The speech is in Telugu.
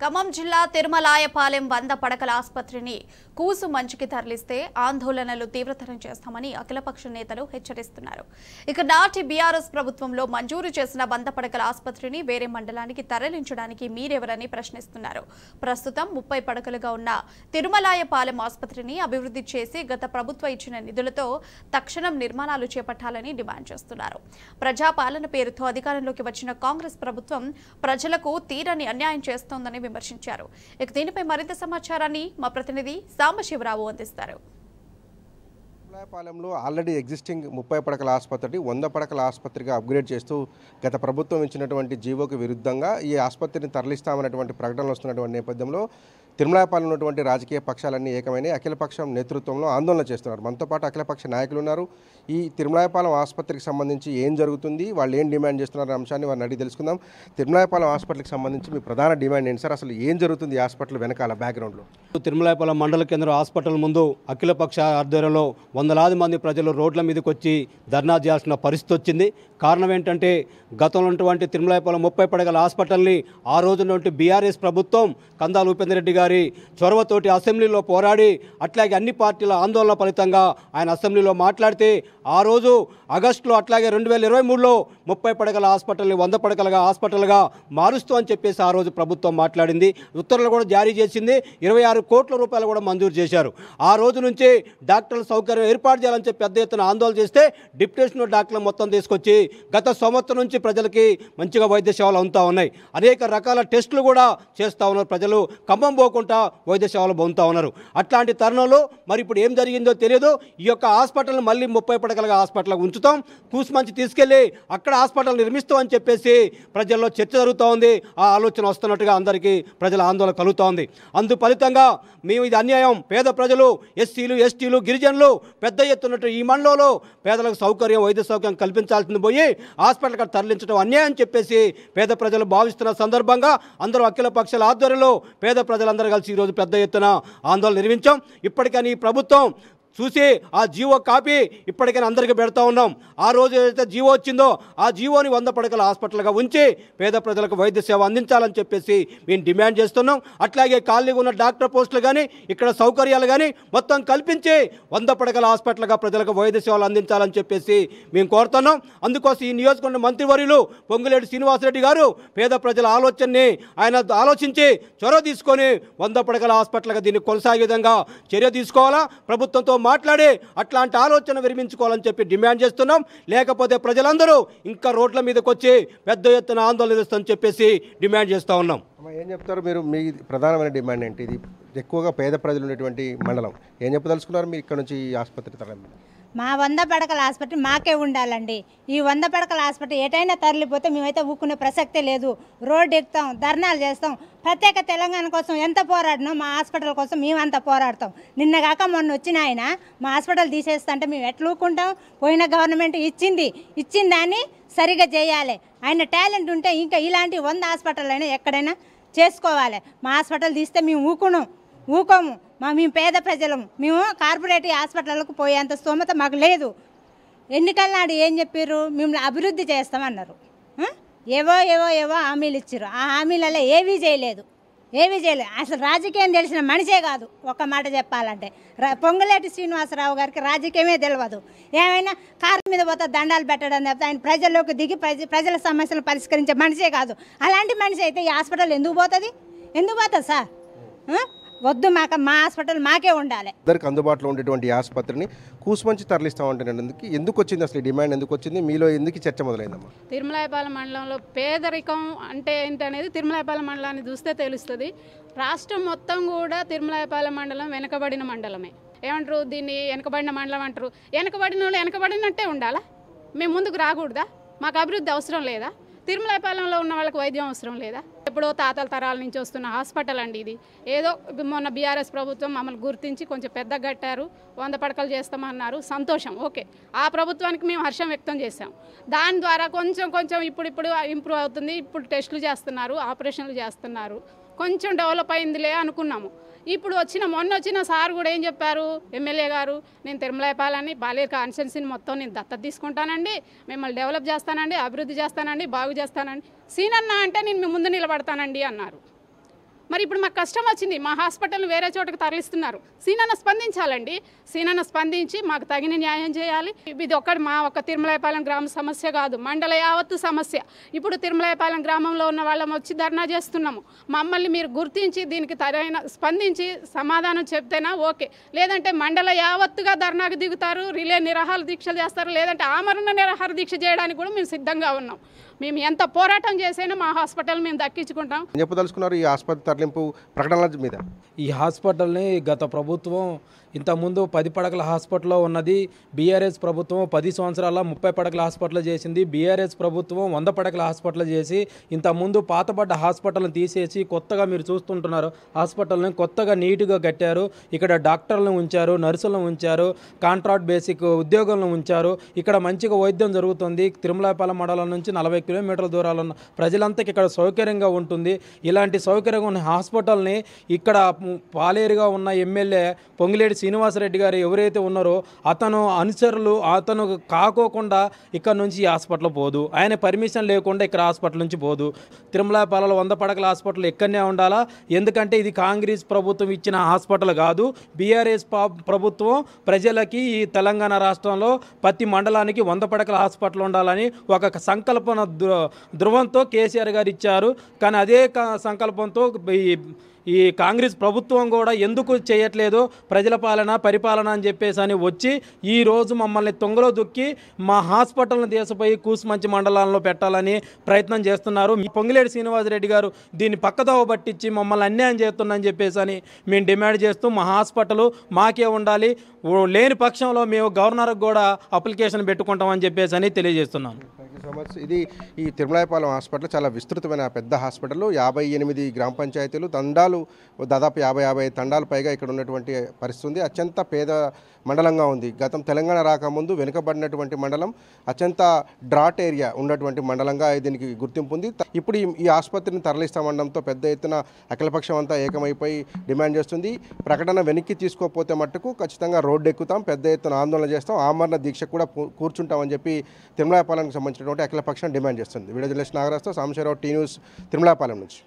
ఖమ్మం జిల్లా తిరుమలాయపాలెం 100 పడకల ఆసుపత్రిని కూసు మంచుకి తరలిస్తే ఆందోళనలు తీవ్రతరం చేస్తామని అఖిలపక్ష నేతలు హెచ్చరిస్తున్నారు. ఇక నాటి బీఆర్ఎస్ ప్రభుత్వంలో మంజూరు చేసిన 100 పడకల ఆసుపత్రిని వేరే మండలానికి తరలించడానికి మీరెవరని ప్రశ్నిస్తున్నారు. ప్రస్తుతం 30 పడకలుగా ఉన్న తిరుమలాయపాలెం ఆసుపత్రిని అభివృద్ధి చేసి గత ప్రభుత్వం ఇచ్చిన నిధులతో తక్షణం నిర్మాణాలు చేపట్టాలని డిమాండ్ చేస్తున్నారు. ప్రజాపాలన పేరుతో అధికారంలోకి వచ్చిన కాంగ్రెస్ ప్రభుత్వం ప్రజలకు తీరని అన్యాయం చేస్తోందని విమర్శించారు. ఇక దీనిపై మరింత సమాచారాన్ని మా ప్రతినిధి సాంబశివరావు అందిస్తారు. తిరుమలాయపాలెంలో ఆల్రెడీ ఎగ్జిస్టింగ్ 30 పడకల ఆసుపత్రి 100 పడకల ఆసుపత్రిగా అప్గ్రేడ్ చేస్తూ గత ప్రభుత్వం ఇచ్చినటువంటి జీవోకి విరుద్ధంగా ఈ ఆసుపత్రిని తరలిస్తామన్నటువంటి ప్రకటనలు వస్తున్నటువంటి నేపథ్యంలో తిరుమలాయపాలెంలో ఉన్నటువంటి రాజకీయ పక్షాలన్నీ ఏకమైన అఖిలపక్షం నేతృత్వంలో ఆందోళన చేస్తున్నారు. మనతో పాటు అఖిలపక్ష నాయకులు ఉన్నారు. ఈ తిరుమలాయపాలెం ఆసుపత్రికి సంబంధించి ఏం జరుగుతుంది, వాళ్ళు ఏం డిమాండ్ చేస్తున్నారు అంశాన్ని వారిని అడిగి తెలుసుకుందాం. తిరుమలాయపాలెం హాస్పిటల్కి సంబంధించి మీ ప్రధాన డిమాండ్ ఏంటి సార్? అసలు ఏం జరుగుతుంది ఈ హాస్పిటల్ వెనకాల బ్యాక్గ్రౌండ్లో? తిరుమలాయపాలెం మండల కేంద్ర హాస్పిటల్ ముందు అఖిలపక్ష ఆధ్వర్యంలో వందలాది మంది ప్రజలు రోడ్ల మీదకి వచ్చి ధర్నా చేయాల్సిన పరిస్థితి వచ్చింది. కారణం ఏంటంటే గతంలో ఉన్నటువంటి తిరుమలాయపాలెం 30 పడకల హాస్పిటల్ని ఆ రోజున బీఆర్ఎస్ ప్రభుత్వం కందాల ఉపేందర్ రెడ్డి గారి చొరవతోటి అసెంబ్లీలో పోరాడి అట్లాగే అన్ని పార్టీల ఆందోళన ఫలితంగా ఆయన అసెంబ్లీలో మాట్లాడితే ఆ రోజు ఆగస్టులో అట్లాగే 2023లో 30 పడకల హాస్పిటల్ని 100 పడకలుగా హాస్పిటల్గా మారుస్తూ అని చెప్పేసి ఆ రోజు ప్రభుత్వం మాట్లాడింది. ఉత్తర్వులు కూడా జారీ చేసింది. 26 కోట్ల రూపాయలు కూడా మంజూరు చేశారు. ఆ రోజు నుంచి డాక్టర్ల సౌకర్యం ఏర్పాటు చేయాలని చెప్పి పెద్ద ఎత్తున ఆందోళన చేస్తే డిప్యూటేషన్ డాక్టర్లు మొత్తం తీసుకొచ్చి గత సంవత్సరం నుంచి ప్రజలకి మంచిగా వైద్య సేవలు అందుతూ ఉన్నాయి. అనేక రకాల టెస్టులు కూడా చేస్తూ ఉన్నారు. ప్రజలు ఖమ్మం పోకుండా వైద్య సేవలు పొందుతూ ఉన్నారు. అట్లాంటి తరుణంలో మరి ఇప్పుడు ఏం జరిగిందో తెలియదు. ఈ యొక్క హాస్పిటల్ని మళ్ళీ 30 పడకలుగా హాస్పిటల్గా ఉంచుతాం, కూసుమంచి తీసుకెళ్ళి అక్కడ హాస్పిటల్ నిర్మిస్తాం అని చెప్పేసి ప్రజల్లో చర్చ జరుగుతూ ఉంది. ఆ ఆలోచన వస్తున్నట్టుగా అందరికీ ప్రజల ఆందోళన కలుగుతూ ఉంది. అందు ఫలితంగా మేము ఇది అన్యాయం, పేద ప్రజలు ఎస్సీలు ఎస్టీలు గిరిజనులు పెద్ద ఎత్తున్నట్టు ఈ మండలంలో పేదలకు సౌకర్యం వైద్య సౌకర్యం కల్పించాల్సింది పోయి హాస్పిటల్కి తరలించడం అన్యాయం అని చెప్పేసి పేద ప్రజలు భావిస్తున్న సందర్భంగా అందరూ అఖిల పక్షాల ఆధ్వర్యంలో పేద ప్రజలందరూ కలిసి ఈరోజు పెద్ద ఎత్తున ఆందోళన నిర్వహించాం. ఇప్పటికని ఈ ప్రభుత్వం చూసి ఆ జీవో కాపీ ఇప్పటికైనా అందరికీ పెడతా ఉన్నాం. ఆ రోజు ఏదైతే జీవో వచ్చిందో ఆ జీవోని 100 పడకల హాస్పిటల్గా ఉంచి పేద ప్రజలకు వైద్య సేవ అందించాలని చెప్పేసి మేము డిమాండ్ చేస్తున్నాం. అట్లాగే ఖాళీగా ఉన్న డాక్టర్ పోస్టులు కానీ ఇక్కడ సౌకర్యాలు కానీ మొత్తం కల్పించి 100 పడకల హాస్పిటల్గా ప్రజలకు వైద్య సేవలు అందించాలని చెప్పేసి మేము కోరుతున్నాం. అందుకోసం ఈ నియోజకవర్గ మంత్రివర్యులు పొంగులేటి శ్రీనివాసరెడ్డి గారు పేద ప్రజల ఆలోచనని ఆయన ఆలోచించి చొరవ తీసుకొని 100 పడకల హాస్పిటల్గా దీన్ని కొనసాగే విధంగా చర్య తీసుకోవాలా, ప్రభుత్వంతో మాట్లాడి అట్లాంటి ఆలోచన విరమించుకోవాలని చెప్పి డిమాండ్ చేస్తున్నాం. లేకపోతే ప్రజలందరూ ఇంకా రోడ్ల మీదకి వచ్చి పెద్ద ఎత్తున ఆందోళన చేస్తామని చెప్పేసి డిమాండ్ చేస్తూ ఉన్నాం. ఏం చెప్తారు మీరు? మీ ప్రధానమైన డిమాండ్ ఏంటి? ఇది ఎక్కువగా పేద ప్రజలు ఉన్నటువంటి మండలం. ఏం చెప్పదలుచుకున్నారు మీరు ఇక్కడ నుంచి ఈ ఆసుపత్రి తరలి? మా 100 పడకల హాస్పిటల్ మాకే ఉండాలండి. ఈ 100 పడకల హాస్పిటల్ ఎటైనా తరలిపోతే మేమైతే ఊక్కునే ప్రసక్తే లేదు. రోడ్డు ఎక్కుతాం, ధర్నాలు చేస్తాం. ప్రత్యేక తెలంగాణ కోసం ఎంత పోరాడినాం, మా హాస్పిటల్ కోసం మేమంతా పోరాడతాం. నిన్నగాక మొన్న వచ్చిన ఆయన మా హాస్పిటల్ తీసేస్తా అంటే మేము ఎట్లా ఊకుంటాం? పోయిన గవర్నమెంట్ ఇచ్చిన దాన్ని సరిగా చేయాలి. ఆయన టాలెంట్ ఉంటే ఇంకా ఇలాంటి 100 హాస్పిటల్ అయినా ఎక్కడైనా చేసుకోవాలి. మా హాస్పిటల్ తీస్తే మేము ఊకోము. మేము పేద ప్రజలం. మేము కార్పొరేట్ హాస్పిటల్కు పోయేంత స్తోమత మాకు లేదు. ఎన్నికల నాడు ఏం చెప్పారు? మిమ్మల్ని అభివృద్ధి చేస్తామన్నారు. ఏవో హామీలు ఇచ్చారు. ఆ హామీలలో ఏవీ చేయలేదు. అసలు రాజకీయం తెలిసిన మనిషే కాదు. ఒక్క మాట చెప్పాలంటే పొంగులేటి శ్రీనివాసరావు గారికి రాజకీయమే తెలియదు. ఏమైనా కారు మీద పోతే దండాలు పెట్టడం తప్పితే ఆయన ప్రజల్లోకి దిగి ప్రజల సమస్యలు పరిష్కరించే మనిషే కాదు. అలాంటి మనిషి అయితే ఈ హాస్పిటల్ ఎందుకు పోతుంది సార్? వద్దు, మా హాస్పిటల్ మాకే ఉండాలి. అందరికి అందుబాటులో ఉండేటువంటి ఆసుపత్రిని కూసుమంచి తరలిస్తామంటే ఎందుకు వచ్చింది? అసలు డిమాండ్ ఎందుకు వచ్చింది? మీలో ఎందుకు చర్చ మొదలైందమ్మా? తిరుమలాయపాలెం మండలంలో పేదరికం అంటే ఏంటనేది తిరుమలాయపాలెం మండలాన్ని చూస్తే తెలుస్తుంది. రాష్ట్రం మొత్తం కూడా తిరుమలాయపాలెం మండలం వెనుకబడిన మండలమే. ఏమంటారు దీన్ని? వెనుకబడిన మండలం అంటారు. వెనుకబడిన వాళ్ళు వెనుకబడినట్టే ఉండాలా? మేము ముందుకు రాకూడదా? మాకు అభివృద్ధి అవసరం లేదా? తిరుమలాయపాలెంలో ఉన్న వాళ్ళకి వైద్యం అవసరం లేదా? ఎప్పుడో తాతల తరాల నుంచి వస్తున్న హాస్పిటల్ అండి ఇది. ఏదో మొన్న బీఆర్ఎస్ ప్రభుత్వం మమ్మల్ని గుర్తించి కొంచెం పెద్దగా కట్టారు, 100 పడకలు చేస్తామన్నారు. సంతోషం, ఓకే. ఆ ప్రభుత్వానికి మేము హర్షం వ్యక్తం చేశాం. దాని ద్వారా కొంచెం ఇప్పుడు ఇంప్రూవ్ అవుతుంది. ఇప్పుడు టెస్టులు చేస్తున్నారు, ఆపరేషన్లు చేస్తున్నారు, కొంచెం డెవలప్ అయిందిలే అనుకున్నాము. ఇప్పుడు మొన్న వచ్చిన సార్ కూడా ఏం చెప్పారు? ఎమ్మెల్యే గారు, నేను తిరుమలాయపాలెన్ని బాలేరు కాన్స్టిట్యున్సీని మొత్తం నేను దత్తత తీసుకుంటానండి, మిమ్మల్ని డెవలప్ చేస్తానండి, అభివృద్ధి చేస్తానండి, బాగు చేస్తానండి. సీనన్న అంటే నేను మీ ముందు నిలబడతానండి అన్నారు. మరి ఇప్పుడు మాకు కష్టం వచ్చింది, మా హాస్పిటల్ని వేరే చోటకి తరలిస్తున్నారు. సీనన్న స్పందించాలండి, సీనన్న స్పందించి మాకు తగిన న్యాయం చేయాలి. ఇది మా ఒక్క తిరుమలాయపాలెం గ్రామ సమస్య కాదు, మండల యావత్తు సమస్య. ఇప్పుడు తిరుమలాయపాలెం గ్రామంలో ఉన్న వాళ్ళం వచ్చి ధర్నా చేస్తున్నాము. మమ్మల్ని మీరు గుర్తించి దీనికి స్పందించి సమాధానం చెప్తేనా ఓకే, లేదంటే మండల యావత్తుగా ధర్నాకు దిగుతారు, రిలే నిరాహార దీక్షలు చేస్తారు, లేదంటే ఆమరణ నిరాహార దీక్ష చేయడానికి కూడా మేము సిద్ధంగా ఉన్నాం. మేము ఎంత పోరాటం చేసైనా మా హాస్పిటల్ మేము దక్కించుకుంటాం. చెప్పదలుచుకున్నారు ఈ ఆసుపత్రి తరలింపు ప్రకటనల మీద. ఈ హాస్పిటల్ని గత ప్రభుత్వం ఇంతకుముందు 10 పడకల హాస్పిటల్లో ఉన్నది. బీఆర్ఎస్ ప్రభుత్వం 10 సంవత్సరాల 30 పడకల హాస్పిటల్ చేసింది. బీఆర్ఎస్ ప్రభుత్వం 100 పడకల హాస్పిటల్ చేసి ఇంతకుముందు పాతబడ్డ హాస్పిటల్ని తీసేసి కొత్తగా మీరు చూస్తుంటున్నారు హాస్పిటల్ని కొత్తగా నీట్గా కట్టారు. ఇక్కడ డాక్టర్లను ఉంచారు, నర్సులను ఉంచారు, కాంట్రాక్ట్ బేసిక్ ఉద్యోగులను ఉంచారు. ఇక్కడ మంచిగా వైద్యం జరుగుతుంది. తిరుమలాయపాలెం మండలం నుంచి 40 కిలోమీటర్ల దూరాలు ఉన్న ప్రజలంతా ఇక్కడ సౌకర్యంగా ఉంటుంది. ఇలాంటి సౌకర్యంగా ఉన్న హాస్పిటల్ని ఇక్కడ పాలేరుగా ఉన్న ఎమ్మెల్యే పొంగిలేటి శ్రీనివాసరెడ్డి గారు ఎవరైతే ఉన్నారో అతను అనుచరులు అతను కాకోకుండా ఇక్కడ నుంచి ఈ హాస్పిటల్ పోదు, ఆయన పర్మిషన్ లేకుండా ఇక్కడ హాస్పిటల్ నుంచి పోదు. తిరుమలాయపాలెంలో 100 పడకల హాస్పిటల్ ఎక్కడనే ఉండాలా, ఎందుకంటే ఇది కాంగ్రెస్ ప్రభుత్వం ఇచ్చిన హాస్పిటల్ కాదు. బీఆర్ఎస్ ప్రభుత్వం ప్రజలకి ఈ తెలంగాణ రాష్ట్రంలో ప్రతి మండలానికి 100 పడకల హాస్పిటల్ ఉండాలని ఒక సంకల్పన ధృవంతో కేసీఆర్ గారు ఇచ్చారు. కానీ అదే సంకల్పంతో ఈ కాంగ్రెస్ ప్రభుత్వం కూడా ఎందుకు చేయట్లేదు ప్రజల పాలన పరిపాలన అని చెప్పేసి అని వచ్చి ఈరోజు మమ్మల్ని తొంగలో దుక్కి మా హాస్పిటల్ని దేశపోయి కూసుమంచి మండలాల్లో పెట్టాలని ప్రయత్నం చేస్తున్నారు. పొంగిలేటి శ్రీనివాసరెడ్డి గారు దీన్ని పక్కదోవ పట్టించి మమ్మల్ని అన్యాయం చేస్తున్నారని చెప్పేసి అని మేము డిమాండ్ చేస్తూ మా హాస్పిటల్ మాకే ఉండాలి, లేని పక్షంలో మేము గవర్నర్కి కూడా అప్లికేషన్ పెట్టుకుంటామని చెప్పేసి అని తెలియజేస్తున్నాను. So much. ఇది ఈ తిరుమలాయపాలెం హాస్పిటల్ చాలా విస్తృతమైన పెద్ద హాస్పిటల్. 58 గ్రామ పంచాయతీలు, తండాలు దాదాపు 50 తండాలు పైగా ఇక్కడ ఉన్నటువంటి పరిస్థితి ఉంది. అత్యంత పేద మండలంగా ఉంది. గతం తెలంగాణ రాకముందు వెనుకబడినటువంటి మండలం, అత్యంత డ్రాట్ ఏరియా ఉన్నటువంటి మండలంగా దీనికి గుర్తింపు ఉంది. ఇప్పుడు ఈ ఆసుపత్రిని తరలిస్తామనడంతో పెద్ద ఎత్తున అఖిలపక్షం అంతా ఏకమైపోయి డిమాండ్ చేస్తుంది. ప్రకటన వెనక్కి తీసుకోకపోతే మట్టుకు ఖచ్చితంగా రోడ్డు ఎక్కుతాం, పెద్ద ఎత్తున ఆందోళన చేస్తాం, ఆమరణ దీక్ష కూడా కూర్చుంటామని చెప్పి తిరుమలాయపాలెంకి సంబంధించినటువంటి అఖిలపక్షం డిమాండ్ చేస్తుంది. వీడియో జర్నలిస్ట్ నాగరాజ్తో సాంబశివరావు, టీ న్యూస్, తిరుమలాయపాలెం నుంచి.